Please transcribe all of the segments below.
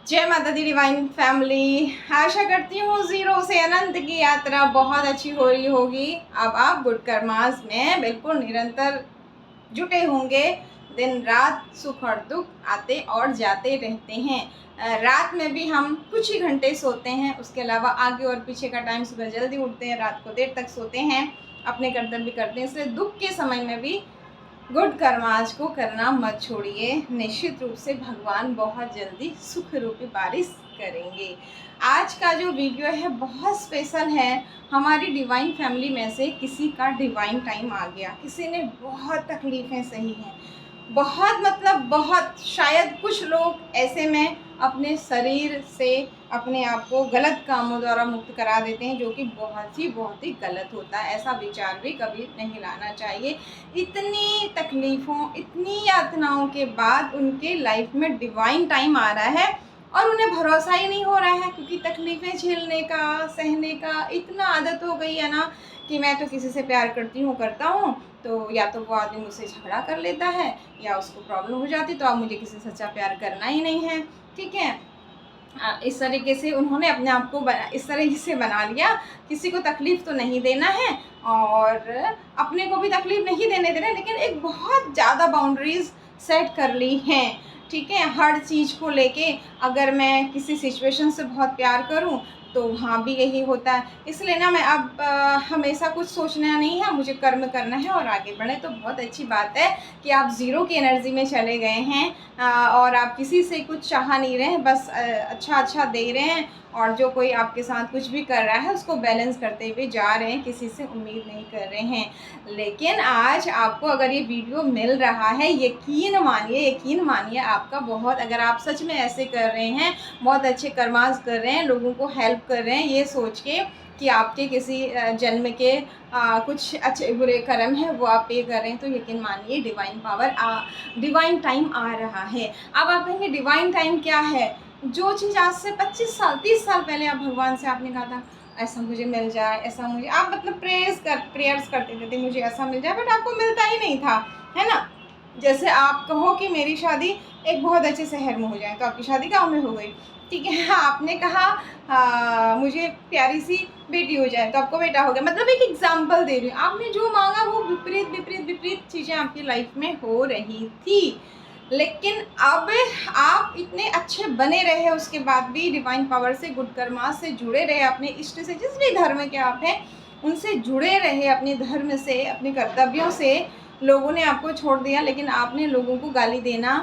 जय माता दी divine family. आशा करती हूँ जीरो से अनंत की यात्रा बहुत अच्छी हो रही होगी। अब आप गुड कर्मास में बिल्कुल निरंतर जुटे होंगे। दिन रात सुख और दुख आते और जाते रहते हैं। रात में भी हम कुछ ही घंटे सोते हैं, उसके अलावा आगे और पीछे का टाइम सुबह जल्दी उठते हैं, रात को देर तक सोते हैं, अपने कर्तव्य करते हैं। इसलिए दुख के समय में भी गुड कर्माज को करना मत छोड़िए। निश्चित रूप से भगवान बहुत जल्दी सुख रूपी बारिश करेंगे। आज का जो वीडियो है बहुत स्पेशल है। हमारी डिवाइन फैमिली में से किसी का डिवाइन टाइम आ गया, किसी ने बहुत तकलीफ़ें सही हैं, बहुत मतलब बहुत। शायद कुछ लोग ऐसे में अपने शरीर से अपने आप को गलत कामों द्वारा मुक्त करा देते हैं, जो कि बहुत ही गलत होता है। ऐसा विचार भी कभी नहीं लाना चाहिए। इतनी तकलीफ़ों, इतनी यातनाओं के बाद उनके लाइफ में डिवाइन टाइम आ रहा है और उन्हें भरोसा ही नहीं हो रहा है, क्योंकि तकलीफ़ें झेलने का, सहने का इतना आदत हो गई है ना कि मैं तो किसी से प्यार करता हूँ तो या तो वो आदमी मुझसे झगड़ा कर लेता है या उसको प्रॉब्लम हो जाती, तो अब मुझे किसी से सच्चा प्यार करना ही नहीं है। ठीक है, इस तरीके से उन्होंने अपने आप को इस तरीके से बना लिया, किसी को तकलीफ़ तो नहीं देना है और अपने को भी तकलीफ़ नहीं देने दे रहे, लेकिन एक बहुत ज़्यादा बाउंड्रीज़ सेट कर ली हैं। ठीक है, हर चीज़ को लेके अगर मैं किसी सिचुएशन से बहुत प्यार करूं तो वहाँ भी यही होता है। इसलिए ना मैं अब हमेशा कुछ सोचना नहीं है, मुझे कर्म करना है और आगे बढ़े। तो बहुत अच्छी बात है कि आप ज़ीरो की एनर्जी में चले गए हैं और आप किसी से कुछ चाह नहीं रहे हैं, बस अच्छा दे रहे हैं और जो कोई आपके साथ कुछ भी कर रहा है उसको बैलेंस करते हुए जा रहे हैं, किसी से उम्मीद नहीं कर रहे हैं। लेकिन आज आपको अगर ये वीडियो मिल रहा है, यकीन मानिए आपका बहुत, अगर आप सच में ऐसे कर रहे हैं, बहुत अच्छे कर्मास कर रहे हैं, लोगों को हेल्प कर रहे हैं, ये सोच के कि आपके किसी जन्म के कुछ अच्छे बुरे कर्म हैं वो आप पे कर रहे हैं, तो यकीन मानिए डिवाइन टाइम आ रहा है। अब आप कहेंगे डिवाइन टाइम क्या है? जो चीज़ आज से 25 साल 30 साल पहले आप भगवान से आपने कहा था ऐसा मुझे मिल जाए, ऐसा मुझे, आप मतलब प्रेयर्स करते थे मुझे ऐसा मिल जाए, बट आपको मिलता ही नहीं था, है ना। जैसे आप कहो कि मेरी शादी एक बहुत अच्छे शहर में हो जाए, तो आपकी शादी गाँव में हो गई। ठीक है, आपने कहा मुझे प्यारी सी बेटी हो जाए, तो आपको बेटा हो गया। मतलब एक एग्जाम्पल दे रही हूँ, आपने जो मांगा वो विपरीत चीज़ें आपकी लाइफ में हो रही थी। लेकिन अब आप इतने अच्छे बने रहे, उसके बाद भी डिवाइन पावर से, गुड कर्मा से जुड़े रहे, अपने इष्ट से, जिस भी धर्म के आप हैं उनसे जुड़े रहे, अपने धर्म से, अपने कर्तव्यों से। लोगों ने आपको छोड़ दिया, लेकिन आपने लोगों को गाली देना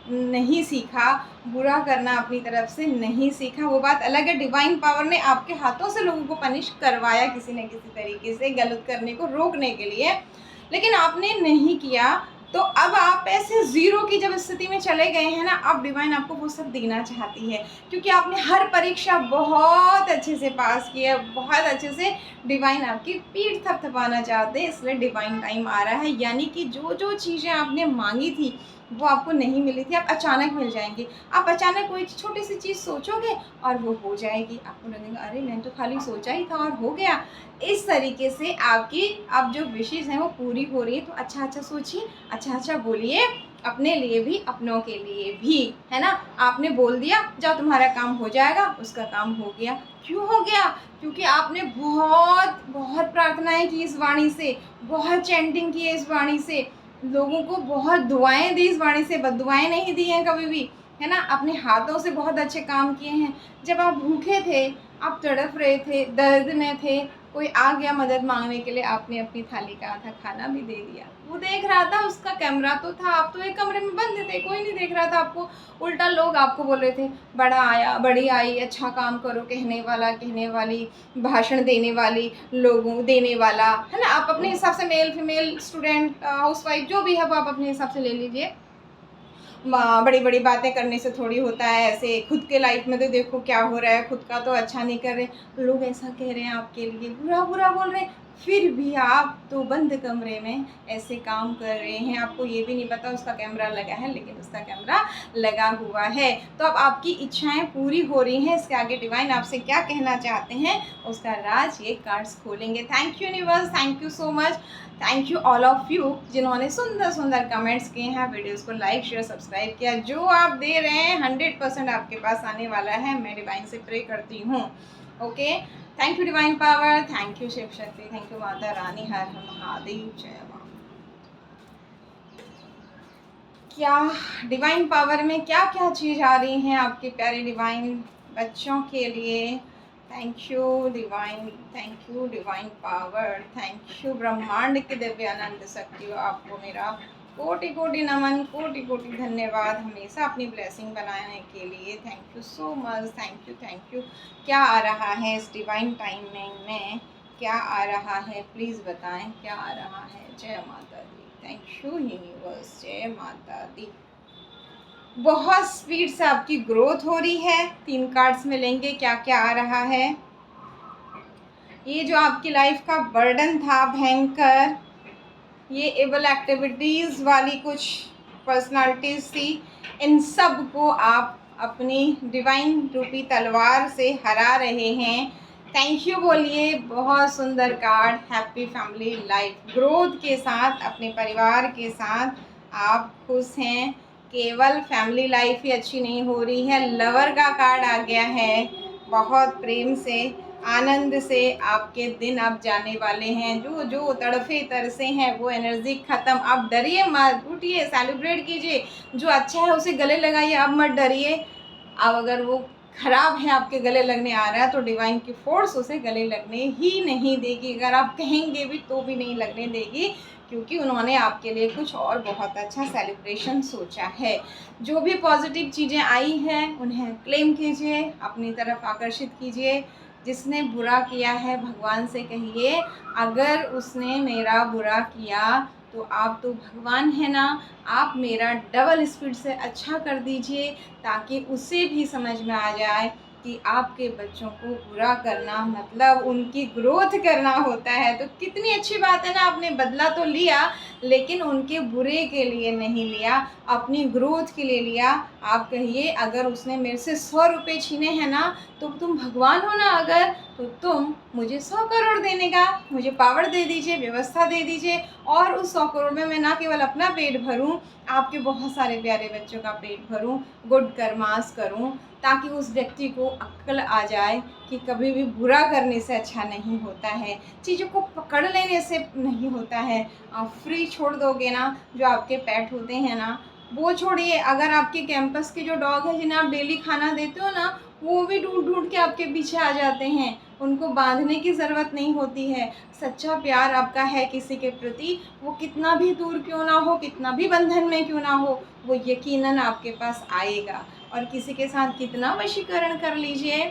नहीं सीखा, बुरा करना अपनी तरफ से नहीं सीखा, वो बात अलग है। डिवाइन पावर ने आपके हाथों से लोगों को पनिश करवाया किसी न किसी तरीके से, गलत करने को रोकने के लिए, लेकिन आपने नहीं किया। तो अब आप ऐसे ज़ीरो की जब स्थिति में चले गए हैं ना, अब डिवाइन आपको वो सब देना चाहती है, क्योंकि आपने हर परीक्षा बहुत अच्छे से पास की है, बहुत अच्छे से। डिवाइन आपकी पीठ थपथपाना चाहते हैं, इसलिए डिवाइन टाइम आ रहा है। यानी कि जो चीज़ें आपने मांगी थी वो आपको नहीं मिली थी, अब अचानक मिल जाएंगी। आप अचानक कोई छोटी सी चीज़ सोचोगे और वो हो जाएगी, आपको लगेगा अरे मैंने तो खाली सोचा ही था और हो गया। इस तरीके से आपकी अब जो विशेज़ हैं वो पूरी हो रही है। तो अच्छा सोचिए, अच्छा बोलिए, अपने लिए भी, अपनों के लिए भी, है ना। आपने बोल दिया जाओ तुम्हारा काम हो जाएगा, उसका काम हो गया। क्यों हो गया? क्योंकि आपने बहुत प्रार्थनाएं की इस वाणी से, बहुत चैंटिंग की है इस वाणी से, लोगों को बहुत दुआएं दी इस वाणी से, बददुआएं नहीं दी हैं कभी भी, है ना। अपने हाथों से बहुत अच्छे काम किए हैं। जब आप भूखे थे, आप तड़प रहे थे, दर्द में थे, कोई आ गया मदद मांगने के लिए, आपने अपनी थाली का आधा खाना भी दे दिया। वो देख रहा था, उसका कैमरा तो था, आप तो एक कमरे में बंद थे, कोई नहीं देख रहा था आपको। उल्टा लोग आपको बोल रहे थे बड़ा आया, बड़ी आई, अच्छा काम करो, कहने वाला, कहने वाली, भाषण देने वाली, लोगों देने वाला, है ना। आप अपने हिसाब से, मेल फीमेल, स्टूडेंट, हाउसवाइफ, जो भी है वो आप अपने हिसाब से ले लीजिए। बड़ी बातें करने से थोड़ी होता है। ऐसे खुद के लाइफ में तो देखो क्या हो रहा है, खुद का तो अच्छा नहीं कर रहे, लोग ऐसा कह रहे हैं आपके लिए, बुरा बोल रहे हैं, फिर भी आप तो बंद कमरे में ऐसे काम कर रहे हैं, आपको ये भी नहीं पता उसका कैमरा लगा है, लेकिन उसका कैमरा लगा हुआ है। तो अब आपकी इच्छाएं पूरी हो रही हैं। इसके आगे डिवाइन आपसे क्या कहना चाहते हैं उसका राज ये कार्ड्स खोलेंगे। Thank you universe, thank you so much, thank you all of you जिन्होंने सुंदर सुंदर कमेंट्स किए हैं, वीडियोस को लाइक शेयर सब्सक्राइब किया। जो आप दे रहे हैं 100% आपके पास आने वाला है। मैं डिवाइन से प्रे करती हूँ। Okay, thank you divine power, thank you Shiv Shakti, thank you Mata Rani, हर हर महादेव, जय माँ। क्या डिवाइन पावर में क्या क्या चीज़ आ रही हैं आपके प्यारे डिवाइन बच्चों के लिए। Thank you divine, thank you divine power, thank you ब्रह्मांड के दिव्य आनंद शक्ति, आपको मेरा कोटि कोटि नमन, कोटि कोटि धन्यवाद हमेशा अपनी ब्लेसिंग बनाने के लिए। Thank you so much, thank you, thank you. क्या आ रहा है इस डिवाइन टाइमिंग में, क्या आ रहा है प्लीज़ बताएं, क्या आ रहा है। जय माता दी, थैंक यू यूनिवर्स, जय माता दी। बहुत स्पीड से आपकी ग्रोथ हो रही है। 3 कार्ड्स में लेंगे क्या क्या आ रहा है। ये जो आपकी लाइफ का बर्डन था भयंकर, ये एबल एक्टिविटीज़ वाली कुछ पर्सनालिटीज़ थी, इन सब को आप अपनी डिवाइन रूपी तलवार से हरा रहे हैं। थैंक यू बोलिए। बहुत सुंदर card, happy family life, growth के साथ अपने परिवार के साथ आप खुश हैं। केवल फैमिली लाइफ ही अच्छी नहीं हो रही है, लवर का कार्ड आ गया है। बहुत प्रेम से आनंद से आपके दिन अब जाने वाले हैं। जो जो तड़फे तरसे हैं वो एनर्जी ख़त्म। आप डरिए मत, उठिए, सेलिब्रेट कीजिए। जो अच्छा है उसे गले लगाइए, अब मत डरिए। अब अगर वो ख़राब है आपके गले लगने आ रहा है तो डिवाइन की फोर्स उसे गले लगने ही नहीं देगी। अगर आप कहेंगे भी तो भी नहीं लगने देगी, क्योंकि उन्होंने आपके लिए कुछ और बहुत अच्छा सेलिब्रेशन सोचा है। जो भी पॉजिटिव चीज़ें आई हैं उन्हें क्लेम कीजिए, अपनी तरफ आकर्षित कीजिए। जिसने बुरा किया है भगवान से कहिए, अगर उसने मेरा बुरा किया तो आप तो भगवान है ना, आप मेरा डबल स्पीड से अच्छा कर दीजिए, ताकि उसे भी समझ में आ जाए कि आपके बच्चों को बुरा करना मतलब उनकी ग्रोथ करना होता है। तो कितनी अच्छी बात है ना, आपने बदला तो लिया लेकिन उनके बुरे के लिए नहीं लिया, अपनी ग्रोथ के लिए लिया। आप कहिए अगर उसने मेरे से 100 रुपये छीने हैं ना, तो तुम भगवान हो ना, अगर तो तुम मुझे 100 करोड़ देने का मुझे पावर दे दीजिए, व्यवस्था दे दीजिए, और उस 100 करोड़ में मैं ना केवल अपना पेट भरूं, आपके बहुत सारे प्यारे बच्चों का पेट भरूं, गुड कर्मास करूं, ताकि उस व्यक्ति को अक्ल आ जाए कि कभी भी बुरा करने से अच्छा नहीं होता है, चीज़ों को पकड़ लेने से नहीं होता है। आप फ्री छोड़ दोगे ना, जो आपके पेट होते हैं ना, वो छोड़िए। अगर आपके कैंपस के जो डॉग हैं जिन्हें आप डेली खाना देते हो ना, वो भी ढूंढ ढूंढ के आपके पीछे आ जाते हैं, उनको बांधने की ज़रूरत नहीं होती है। सच्चा प्यार आपका है किसी के प्रति, वो कितना भी दूर क्यों ना हो, कितना भी बंधन में क्यों ना हो, वो यकीनन आपके पास आएगा। और किसी के साथ कितना वशीकरण कर लीजिए,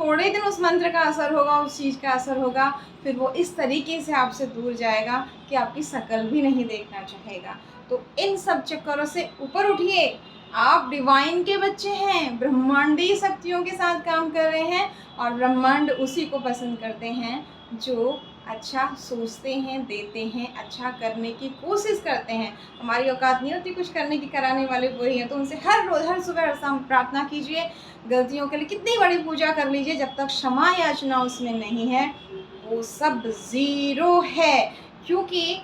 थोड़े दिन उस मंत्र का असर होगा, उस चीज़ का असर होगा, फिर वो इस तरीके से आपसे दूर जाएगा कि आपकी शक्ल भी नहीं देखना चाहेगा। तो इन सब चक्करों से ऊपर उठिए। आप डिवाइन के बच्चे हैं, ब्रह्मांडीय शक्तियों के साथ काम कर रहे हैं, और ब्रह्मांड उसी को पसंद करते हैं जो अच्छा सोचते हैं, देते हैं, अच्छा करने की कोशिश करते हैं। हमारी औकात नहीं होती कुछ करने की, कराने वाले वही हैं। तो उनसे हर रोज़, हर सुबह, हर शाम प्रार्थना कीजिए। गलतियों के लिए कितनी बड़ी पूजा कर लीजिए, जब तक क्षमा याचना उसमें नहीं है वो सब ज़ीरो है, क्योंकि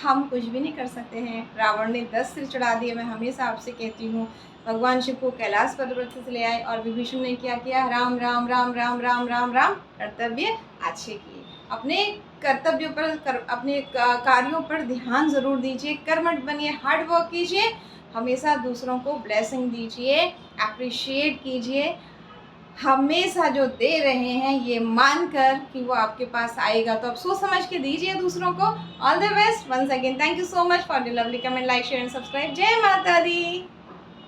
हम कुछ भी नहीं कर सकते हैं। रावण ने 10 सिर चढ़ा दिए। मैं हमेशा आपसे कहती हूँ, भगवान शिव को कैलाश पर्वत से ले आए और विभीषण ने क्या किया, राम राम राम राम राम राम राम कर्तव्य अच्छे किए। अपने कर्तव्यों पर अपने कार्यों पर ध्यान ज़रूर दीजिए, कर्मठ बनिए, हार्ड वर्क कीजिए, हमेशा दूसरों को ब्लेसिंग दीजिए, अप्रिशिएट कीजिए। हमेशा जो दे रहे हैं ये मानकर कि वो आपके पास आएगा, तो आप सोच समझ के दीजिए दूसरों को। All the best once again, thank you so much for the lovely comment, like share and subscribe. जय माता दी।